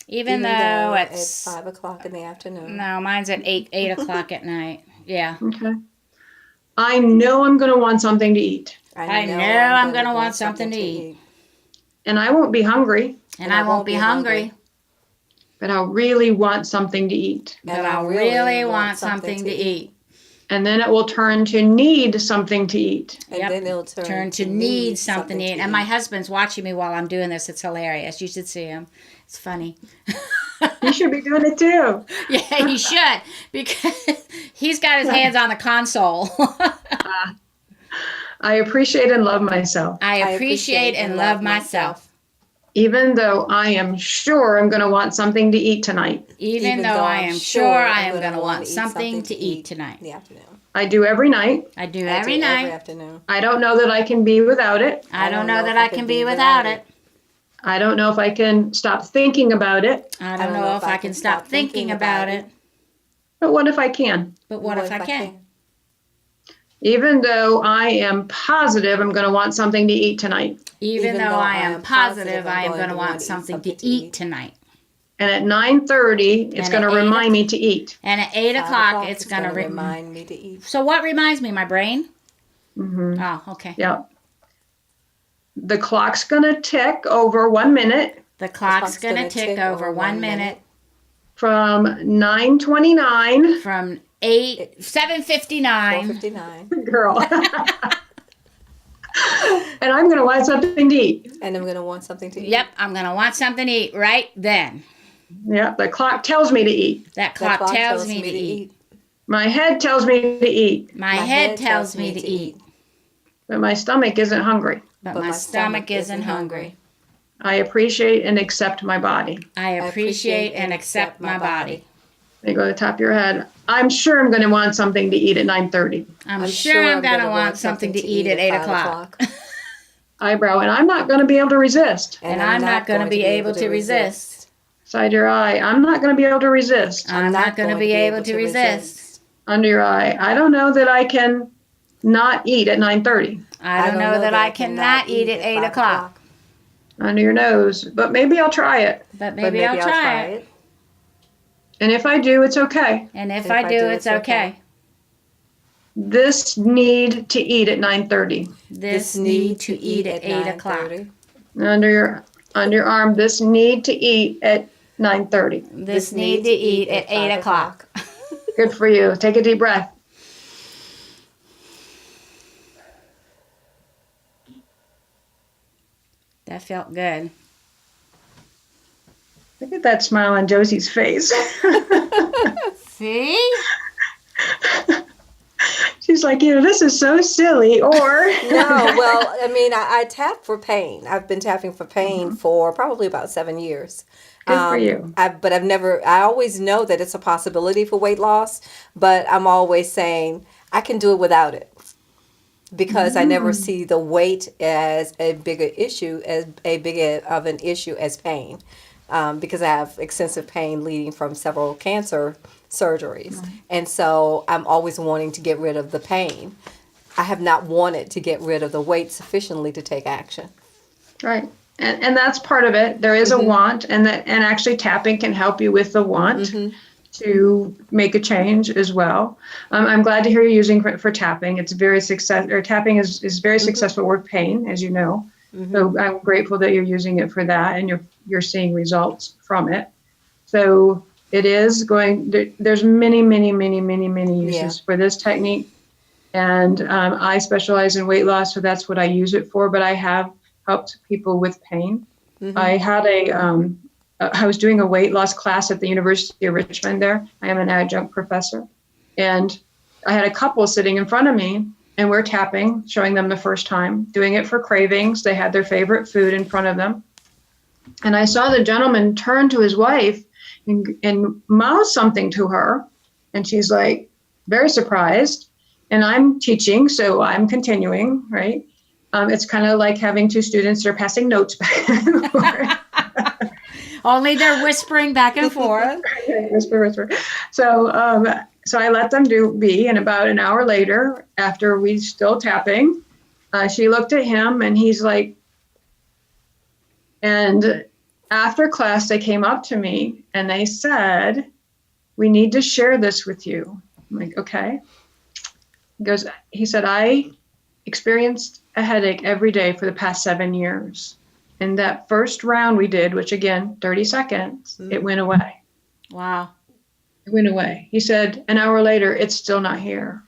Even though it's 5 o'clock in the afternoon. No, mine's at 8 o'clock at night. Yeah. Okay. I know I'm going to want something to eat. I know I'm going to want something to eat. And I won't be hungry. And I won't be hungry. But I'll really want something to eat. But I'll really want something to eat. And then it will turn to need something to eat. And then it'll turn to need something to eat. And my husband's watching me while I'm doing this. It's hilarious. You should see him. It's funny. You should be doing it too. Yeah, he should. Because he's got his hands on the console. I appreciate and love myself. I appreciate and love myself. Even though I am sure I'm going to want something to eat tonight. Even though I am sure I am going to want something to eat tonight. In the afternoon. I do every night. I do every night. Every afternoon. I don't know that I can be without it. I don't know that I can be without it. I don't know if I can stop thinking about it. I don't know if I can stop thinking about it. But what if I can? But what if I can? Even though I am positive I'm going to want something to eat tonight. Even though I am positive I am going to want something to eat tonight. And at 9:30, it's going to remind me to eat. And at 8 o'clock, it's going to remind me to eat. So what reminds me? My brain? Mm-hmm. Oh, okay. Yeah. The clock's going to tick over 1 minute. The clock's going to tick over 1 minute. From 9:29. From 7:59. 4:59. Girl. And I'm going to want something to eat. And I'm going to want something to eat. Yep, I'm going to want something to eat right then. Yeah, the clock tells me to eat. That clock tells me to eat. My head tells me to eat. My head tells me to eat. But my stomach isn't hungry. But my stomach isn't hungry. I appreciate and accept my body. I appreciate and accept my body. They go to the top of your head. I'm sure I'm going to want something to eat at 9:30. I'm sure I'm going to want something to eat at 8 o'clock. Eyebrow, and I'm not going to be able to resist. And I'm not going to be able to resist. Side your eye. I'm not going to be able to resist. I'm not going to be able to resist. Under your eye. I don't know that I can not eat at 9:30. I don't know that I cannot eat at 8 o'clock. Under your nose. But maybe I'll try it. But maybe I'll try it. And if I do, it's okay. And if I do, it's okay. This need to eat at 9:30. This need to eat at 8 o'clock. Under your arm, this need to eat at 9:30. This need to eat at 8 o'clock. Good for you. Take a deep breath. That felt good. Look at that smile on Josi's face. See? She's like, this is so silly. Or no, well, I mean, I tap for pain. I've been tapping for pain for probably about 7 years. Good for you. But I always know that it's a possibility for weight loss, but I'm always saying I can do it without it. Because I never see the weight as a bigger issue, as an issue as pain. Because I have extensive pain leading from several cancer surgeries. Right. And so I'm always wanting to get rid of the pain. I have not wanted to get rid of the weight sufficiently to take action. Right. And that's part of it. There is a want, and actually tapping can help you with the want to make a change as well. I'm glad to hear you're using for tapping. It's very tapping is very successful with pain, as you know. So I'm grateful that you're using it for that and you're seeing results from it. So it is there's many uses for this technique. And I specialize in weight loss, so that's what I use it for. But I have helped people with pain. I had I was doing a weight loss class at the University of Richmond there. I am an adjunct professor. And I had a couple sitting in front of me, and we're tapping, showing them the first time, doing it for cravings. They had their favorite food in front of them. And I saw the gentleman turn to his wife and mouth something to her. And she's like, very surprised. And I'm teaching, so I'm continuing, right? It's kind of like having two students that are passing notes back and forth. Only they're whispering back and forth. Whisper. So I let them be, and about an hour later, after we still tapping, she looked at him, and he's like, and after class, they came up to me, and they said, we need to share this with you. I'm like, okay. He said, I experienced a headache every day for the past 7 years. And that first round we did, which again, 30 seconds, it went away. Wow. It went away. He said, an hour later, it's still not here.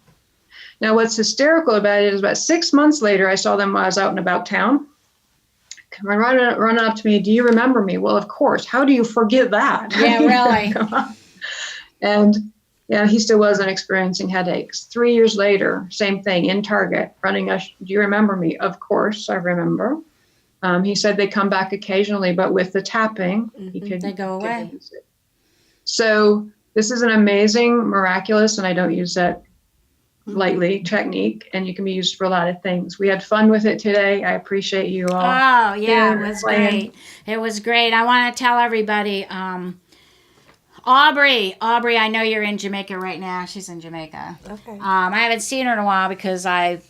Now, what's hysterical about it is about 6 months later, I saw them while I was out and about town. Come running up to me, do you remember me? Well, of course. How do you forget that? Yeah, really. And yeah, he still wasn't experiencing headaches. 3 years later, same thing, in Target, running us. Do you remember me? Of course, I remember. He said they come back occasionally, but with the tapping, they go away. So this is an amazing, miraculous, and I don't use that lightly, technique, and you can be used for a lot of things. We had fun with it today. I appreciate you all. Oh, yeah, it was great. It was great. I want to tell everybody, Aubrey, I know you're in Jamaica right now. She's in Jamaica. Okay. I haven't seen her in a while because I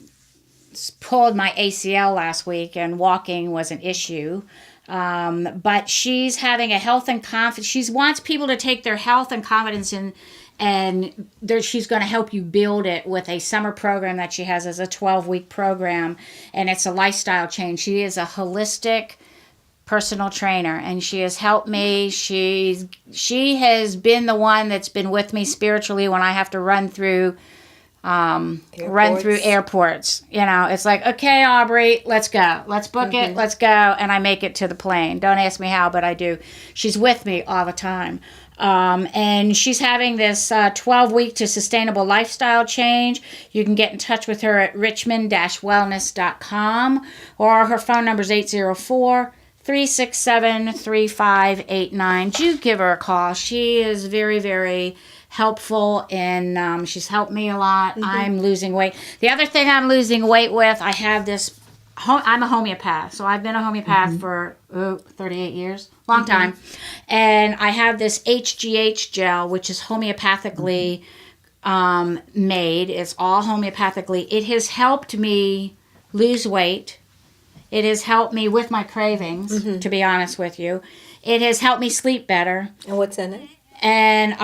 pulled my ACL last week and walking was an issue. But she's having a health and confidence. She wants people to take their health and confidence in, and she's going to help you build it with a summer program that she has as a 12-week program, and it's a lifestyle change. She is a holistic personal trainer, and she has helped me. She has been the one that's been with me spiritually when I have to run through airports. You know, it's like, okay, Aubrey, let's go. Let's book it. Let's go. And I make it to the plane. Don't ask me how, but I do. She's with me all the time. And she's having this 12-week to sustainable lifestyle change. You can get in touch with her at richmond-wellness.com, or her phone number is 804-367-3589. Do give her a call. She is very, very helpful, and she's helped me a lot. I'm losing weight. The other thing I'm losing weight with, I have this, I'm a homeopath. So I've been a homeopath for 38 years, long time. And I have this HGH gel, which is homeopathically made. It's all homeopathically. It has helped me lose weight. It has helped me with my cravings, to be honest with you. It has helped me sleep better. And what's in it? And,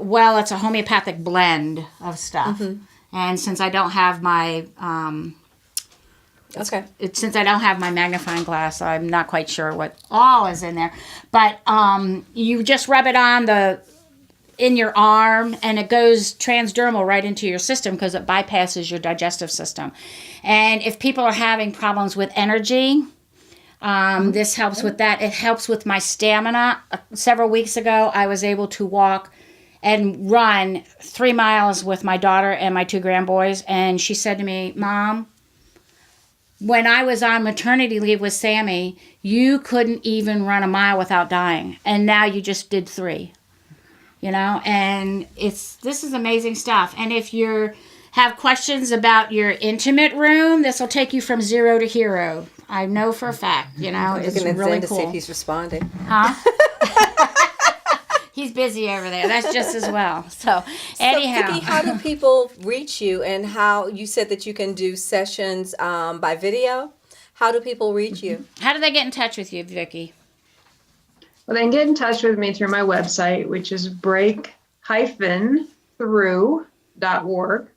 well, it's a homeopathic blend of stuff. And since I don't have my, since I don't have my magnifying glass, I'm not quite sure what all is in there. But you just rub it on in your arm, and it goes transdermal right into your system because it bypasses your digestive system. And if people are having problems with energy, this helps with that. It helps with my stamina. Several weeks ago, I was able to walk and run 3 miles with my daughter and my 2 grandboys. And she said to me, Mom, when I was on maternity leave with Sammy, you couldn't even run a mile without dying. And now you just did 3. You know, and this is amazing stuff. And if you have questions about your intimate room, this will take you from 0 to hero. I know for a fact, you know, it's really cool. To see if he's responding. Huh? He's busy over there. That's just as well. So anyhow. Vickie, how do people reach you, and how you said that you can do sessions by video? How do people reach you? How do they get in touch with you, Vickie? Well, they can get in touch with me through my website, which is break-through.org.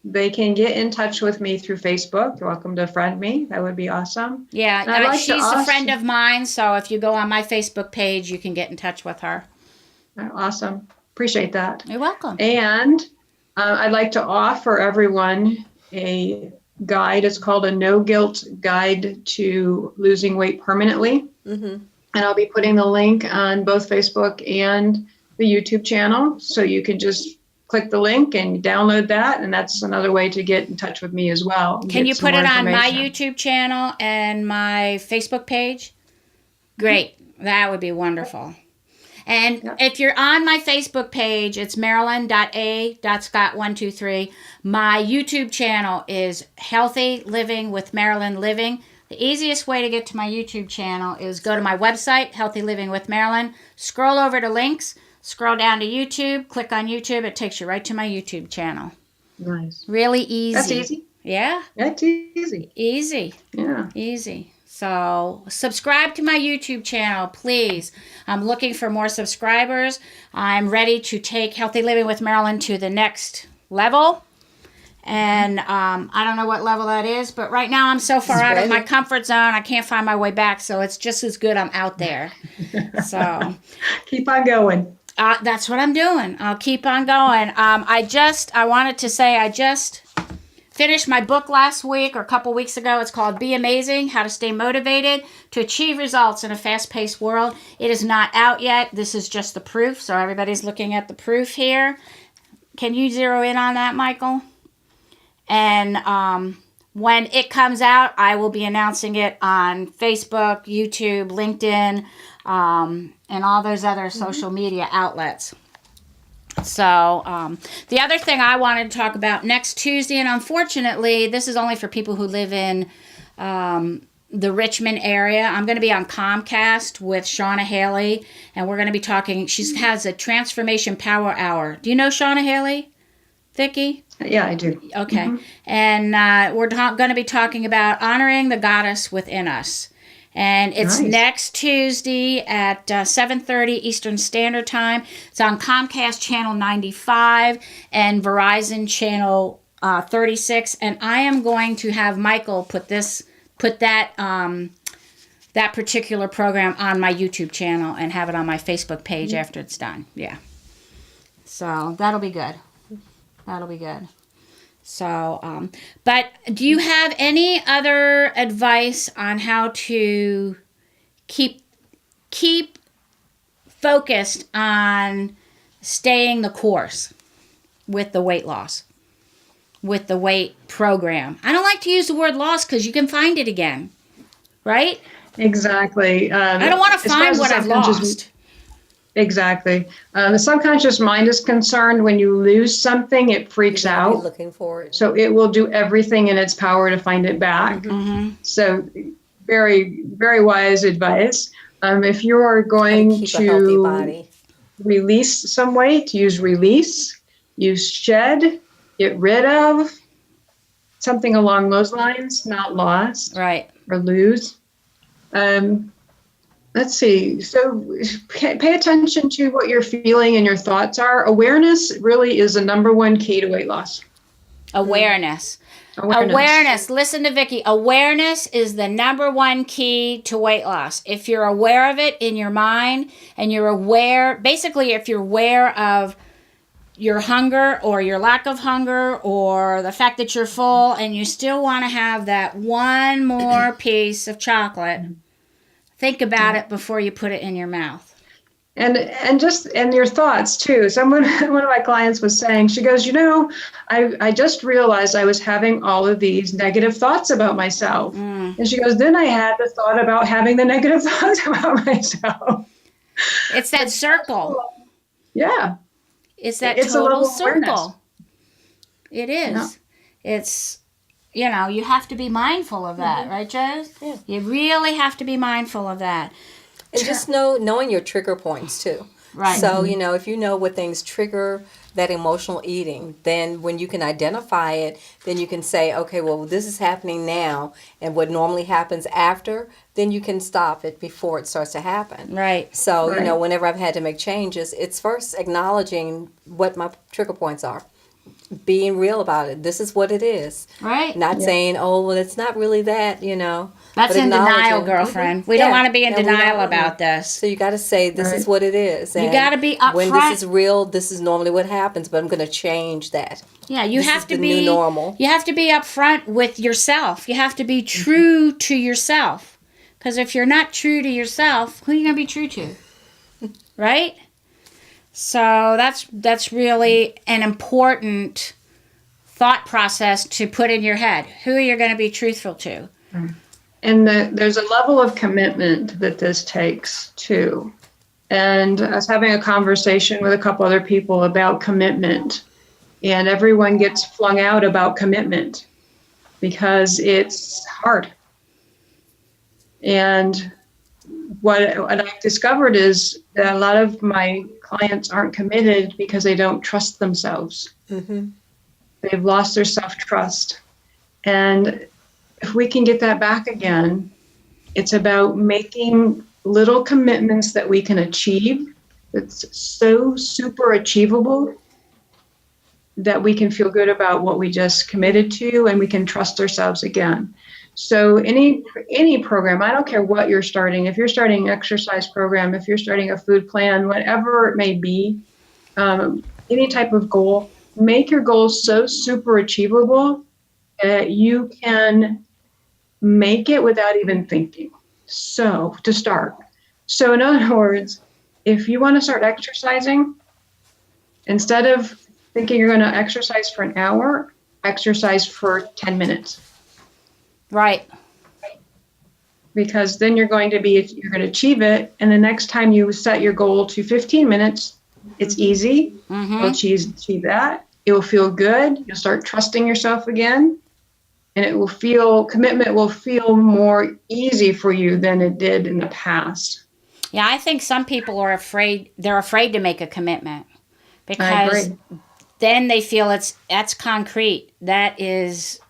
they can get in touch with me through Facebook. You're welcome to friend me. That would be awesome. Yeah, she's a friend of mine, so if you go on my Facebook page, you can get in touch with her. Awesome. Appreciate that. You're welcome. And I'd like to offer everyone a guide. It's called a No Guilt Guide to Losing Weight Permanently. Mm-hmm. And I'll be putting the link on both Facebook and the YouTube channel. So you can just click the link and download that. And that's another way to get in touch with me as well. Can you put it on my YouTube channel and my Facebook page? Great. That would be wonderful. And if you're on my Facebook page, it's marilyn.a.scott123. My YouTube channel is Healthy Living with Marilyn Living. The easiest way to get to my YouTube channel is go to my website, Healthy Living with Marilyn, scroll over to links, scroll down to YouTube, click on YouTube. It takes you right to my YouTube channel. Nice. Really easy. That's easy. Yeah. That's easy. Easy. Yeah. Easy. So subscribe to my YouTube channel, please. I'm looking for more subscribers. I'm ready to take Healthy Living with Marilyn to the next level. And I don't know what level that is, but right now I'm so far out of my comfort zone, I can't find my way back. So it's just as good I'm out there. So keep on going. That's what I'm doing. I'll keep on going. I wanted to say I just finished my book last week or a couple weeks ago. It's called Be Amazing, How to Stay Motivated to Achieve Results in a Fast-Paced World. It is not out yet. This is just the proof, so everybody's looking at the proof here. Can you zero in on that, Michael? And when it comes out, I will be announcing it on Facebook, YouTube, LinkedIn, and all those other social media outlets. So the other thing I wanted to talk about next Tuesday, and unfortunately, this is only for people who live in the Richmond area. I'm going to be on Comcast with Shauna Haley, and we're going to be talking. She has a Transformation Power Hour. Do you know Shauna Haley, Vickie? Yeah, I do. Okay. Mm-hmm. And we're going to be talking about honoring the goddess within us. And it's next Tuesday at 7:30 Eastern Standard Time. It's on Comcast Channel 95 and Verizon Channel 36. And I am going to have Michael put that particular program on my YouTube channel and have it on my Facebook page after it's done. Yeah. So that'll be good. That'll be good. So, but do you have any other advice on how to keep focused on staying the course with the weight loss, with the weight program? I don't like to use the word loss because you can find it again, right? Exactly. I don't want to find what I've lost. Exactly. The subconscious mind is concerned when you lose something, it freaks out. Looking for it. So it will do everything in its power to find it back. Mm-hmm. So very, very wise advice. If you're going to release some weight, use release, use shed, get rid of, something along those lines, not lost. Right. Or lose. Let's see. So pay attention to what you're feeling and your thoughts are. Awareness really is the number one key to weight loss. Awareness. Listen to Vickie. Awareness is the number one key to weight loss. If you're aware of it in your mind and you're aware, basically if you're aware of your hunger or your lack of hunger or the fact that you're full and you still want to have that one more piece of chocolate, think about it before you put it in your mouth. And your thoughts too. One of my clients was saying, she goes, I just realized I was having all of these negative thoughts about myself. And she goes, then I had the thought about having the negative thoughts about myself. It's that circle. Yeah. It's that total circle. It is. Yeah. It's, you have to be mindful of that, right, Joe? Yeah. You really have to be mindful of that. And just knowing your trigger points, too. Right. So, if you know what things trigger that emotional eating, then when you can identify it, then you can say, okay, well, this is happening now, and what normally happens after, then you can stop it before it starts to happen. Right. So, whenever I've had to make changes, it's first acknowledging what my trigger points are. being real about it. This is what it is. Right. Not saying, oh, well, it's not really that, That's but in denial, acknowledging. girlfriend. We don't want to be in we denial don't. about this. So you got to say, this is what it is. You got to be upfront. When this is real, this is normally what happens, but I'm going to change that. Yeah, you This have is to the be new normal. You have to be upfront with yourself. You have to be true to yourself. Because if you're not true to yourself, who are you going to be true to? Right? So that's really an important thought process to put in your head. Who are you going to be truthful to? And there's a level of commitment that this takes too. And I was having a conversation with a couple other people about commitment, and everyone gets flung out about commitment because it's hard. And what I've discovered is that a lot of my clients aren't committed because they don't trust themselves. Mm-hmm. They've lost their self-trust. And if we can get that back again, it's about making little commitments that we can achieve. It's so super achievable that we can feel good about what we just committed to, and we can trust ourselves again. So any program, I don't care what you're starting, if you're starting an exercise program, if you're starting a food plan, whatever it may be, any type of goal, make your goals so super achievable that you can make it without even thinking. So to start. So in other words, if you want to start exercising, instead of thinking you're going to exercise for an hour, exercise for 10 minutes. Right. Because then you're going to achieve it. And the next time you set your goal to 15 minutes, it's easy. You'll achieve that. It will feel good. You'll start trusting yourself again. And commitment will feel more easy for you than it did in the past. Yeah, I think some people are afraid. They're afraid to make a commitment I because agree. then they feel that's concrete. That is,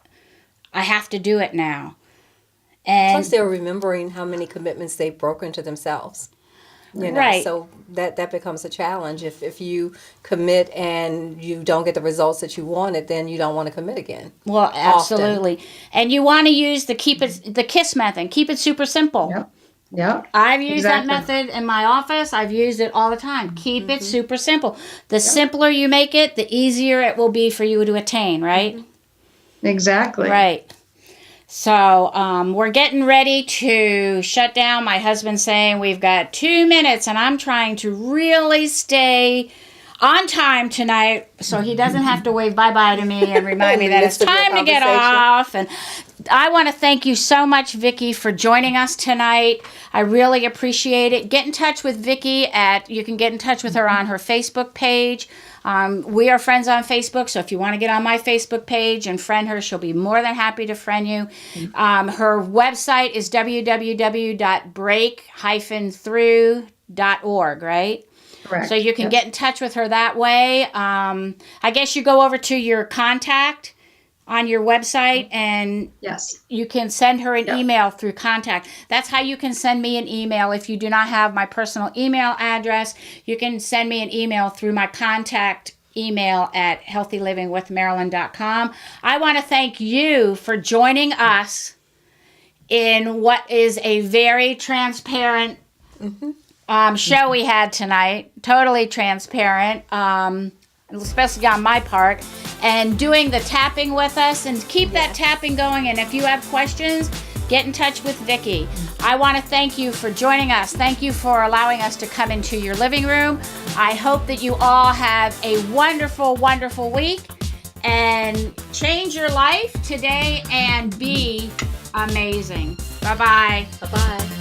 I have to do it now. And Plus, they're remembering how many commitments they've broken to themselves. Right. So that becomes a challenge. If you commit and you don't get the results that you wanted, then you don't want to commit again. well, absolutely. And you want to use the KISS method. Keep it super simple. Yep. I've used Exactly. that method in my office. I've used it all the time. Keep it super simple. The simpler you make it, the easier it will be for you to attain, right? Exactly. Right. So we're getting ready to shut down. My husband's saying we've got 2 minutes, and I'm trying to really stay on time tonight so he doesn't have to wave bye-bye to me and remind me that it's time to get off. And I want to thank you so much, Vickie, for joining us tonight. I really appreciate it. Get in touch with Vickie you can get in touch with her on her Facebook page. We are friends on Facebook, so if you want to get on my Facebook page and friend her, she'll be more than happy to friend you. Her website is www.break-through.org, right? Correct. So you can get in touch with her that way. I guess you go over to your contact on your website and Yes. you can send her an email through contact. That's how you can send me an email. If you do not have my personal email address, you can send me an email through my contact email at healthylivingwithmarilyn.com. I want to thank you for joining us in what is a very transparent show we had tonight. Totally transparent. Especially on my part, and doing the tapping with us, and keep that tapping going. And if you have questions, get in touch with Vickie. I want to thank you for joining us. Thank you for allowing us to come into your living room. I hope that you all have a wonderful, wonderful week and change your life today and be amazing. Bye-bye. Bye-bye.